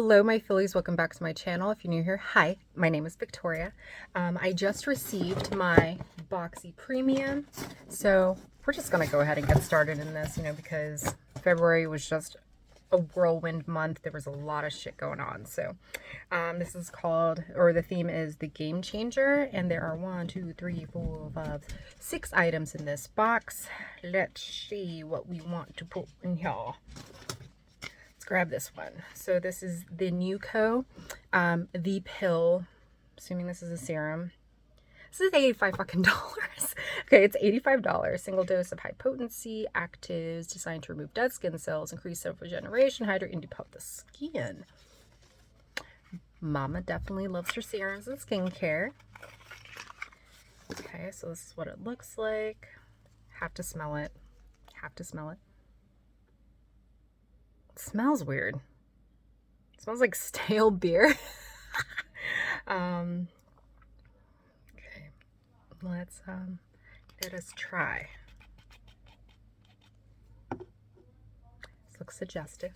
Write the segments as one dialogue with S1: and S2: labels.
S1: Hello, my Phillies. Welcome back to my channel. If you're new here, hi, my name is Victoria. I just received my Boxy Premium, so we're just going to go ahead and get started in this, because February was just a whirlwind month. There was a lot of shit going on. So this is called, or the theme is the Game Changer, and there are 1, 2, 3, 4, 5, 6 items in this box. Let's see what we want to put in here. Grab this one. So this is the NewCo, the pill, assuming this is a serum. This is $85 fucking dollars. Okay, it's $85. Single dose of high potency actives designed to remove dead skin cells, increase cell regeneration, hydrate, and depuff the skin. Mama definitely loves her serums and skincare. Okay, so this is what it looks like. Have to smell it. Have to smell it. Smells weird. It smells like stale beer. Okay, let's let us try. This looks suggestive.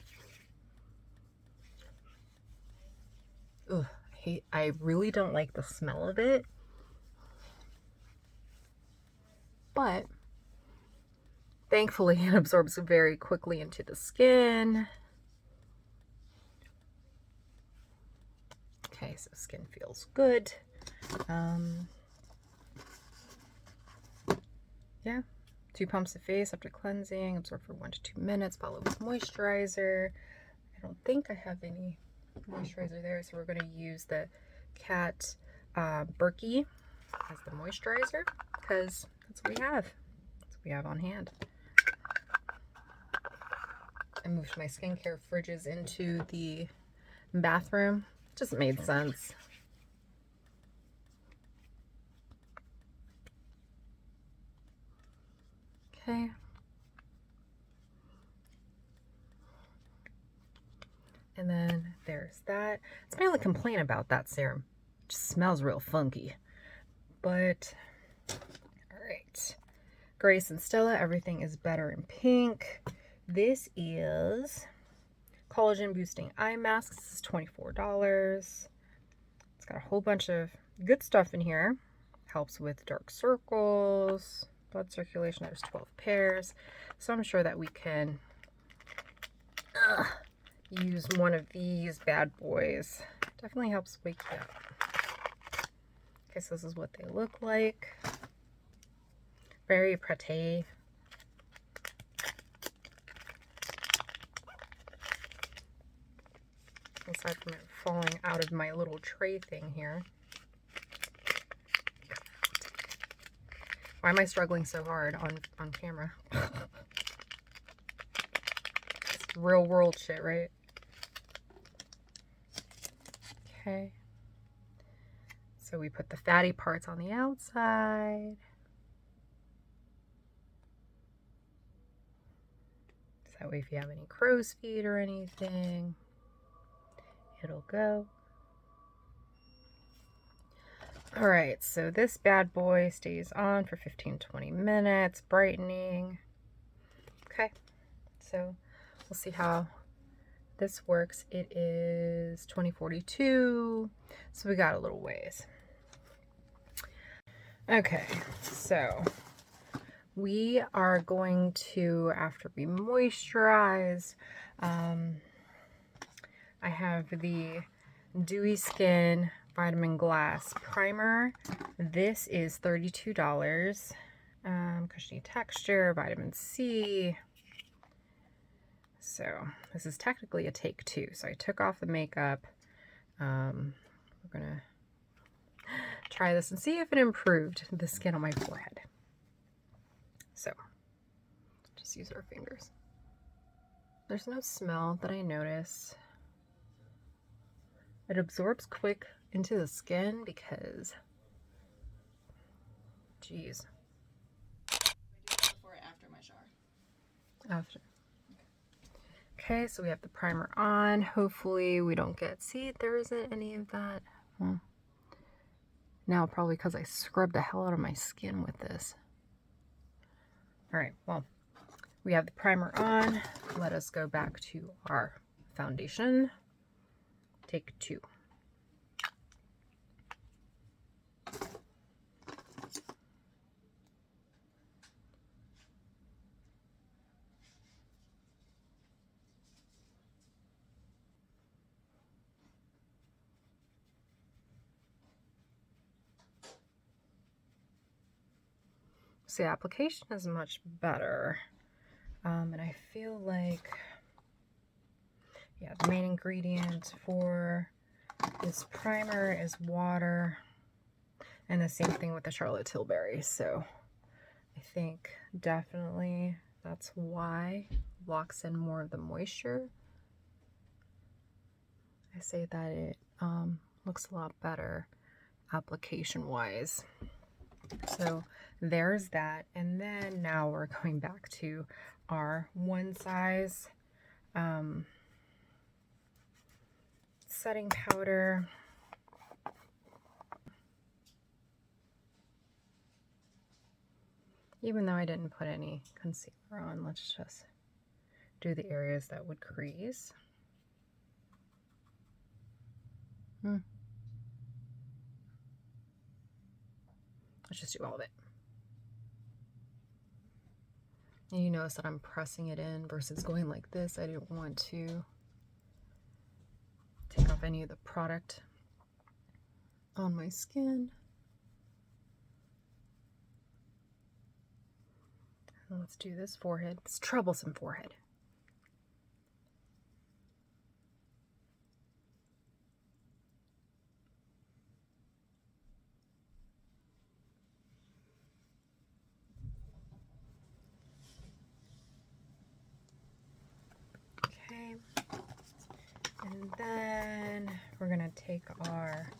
S1: Ugh, I really don't like the smell of it, but thankfully, it absorbs very quickly into the skin. Okay, so skin feels good. Yeah, 2 pumps of face after cleansing. Absorb for 1 to 2 minutes. Follow with moisturizer. I don't think I have any moisturizer there, so we're going to use the Cat Berkey as the moisturizer because that's what we have. That's what we have on hand. I moved my skincare fridges into the bathroom. Just made sense. Okay. And then there's that. It's my only complaint about that serum. It just smells real funky. But, all right. Grace and Stella, everything is better in pink. This is collagen boosting eye masks. This is $24. It's got a whole bunch of good stuff in here. Helps with dark circles, blood circulation. There's 12 pairs. So I'm sure that we can use one of these bad boys. Definitely helps wake you up. Okay, so this is what they look like. Very pretty. Aside from it falling out of my little tray thing here. Why am I struggling so hard on camera? It's real world shit, right? Okay. So we put the fatty parts on the outside. So that way if you have any crow's feet or anything, it'll go. All right, so this bad boy stays on for 15-20 minutes, brightening. Okay, so we'll see how this works. It is 2042, so we got a little ways. Okay, so we are going to, after we moisturize, I have the Dewy Skin Vitamin Glass Primer. This is $32. Cushiony texture, vitamin C. So this is technically a take 2. So I took off the makeup. We're gonna try this and see if it improved the skin on my forehead. So just use our fingers. There's no smell that I notice. It absorbs quick into the skin because, geez.
S2: Before or after my shower?
S1: After. Okay, so we have the primer on. Hopefully we don't get, see, there isn't any of that. Now probably because I scrubbed the hell out of my skin with this. All right, well, we have the primer on. Let us go back to our foundation. Take 2. So the application is much better. And I feel like, yeah, the main ingredient for this primer is water. And the same thing with the Charlotte Tilbury. So I think definitely that's why it locks in more of the moisture. I say that it looks a lot better application wise. So there's that. And then now we're going back to our one size setting powder. Even though I didn't put any concealer on, let's just do the areas that would crease. Let's just do all of it. And you notice that I'm pressing it in versus going like this. I didn't want to take off any of the product on my skin. And let's do this forehead, this troublesome forehead. Okay, and then we're gonna take our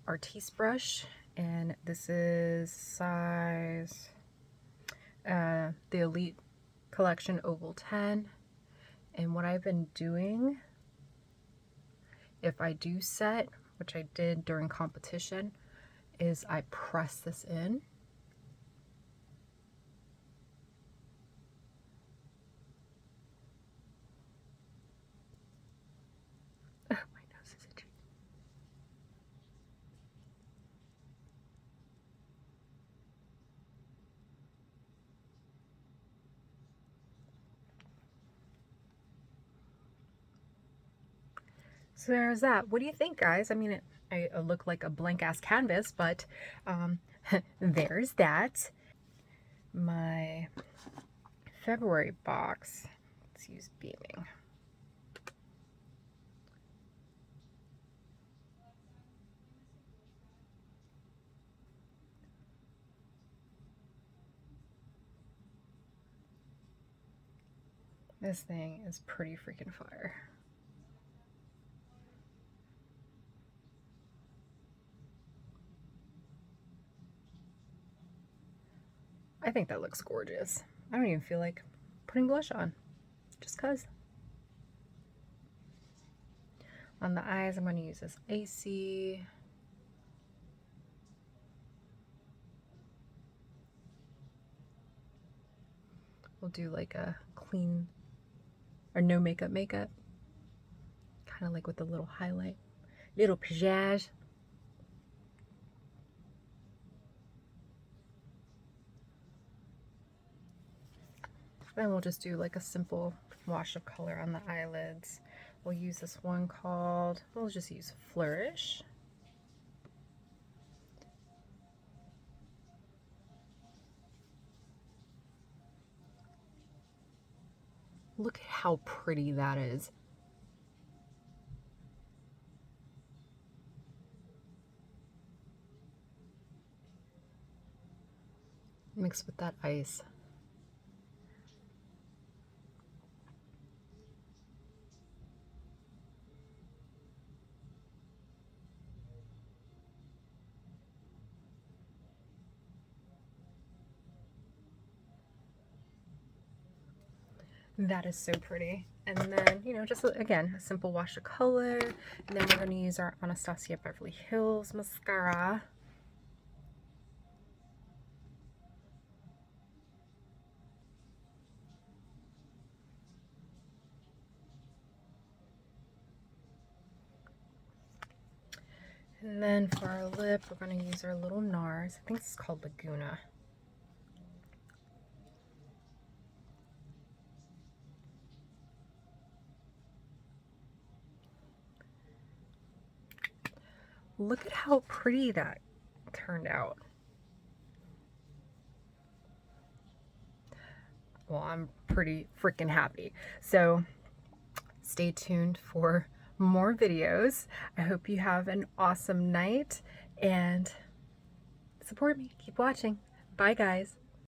S1: Artiste brush, and this is size the Elite Collection Oval 10. And what I've been doing, if I do set, which I did during competition, is I press this in. Oh, my nose is itchy. So there's that. What do you think, guys? I mean, I look like a blank ass canvas, but there's that. My February box, let's use Beaming. This thing is pretty freaking fire. I think that looks gorgeous. I don't even feel like putting blush on, just cause. On the eyes, I'm going to use this AC. We'll do like a clean or no makeup, kind of like with a little highlight, little piège. Then we'll just do like a simple wash of color on the eyelids. We'll use this one called, we'll just use Flourish. Look at how pretty that is. Mixed with that ice. That is so pretty. And then, you know, just again, a simple wash of color. And then we're going to use our Anastasia Beverly Hills mascara. And then for our lip, we're going to use our little NARS. I think this is called Laguna. Look at how pretty that turned out. Well, I'm pretty freaking happy. So stay tuned for more videos. I hope you have an awesome night and support me. Keep watching. Bye, guys.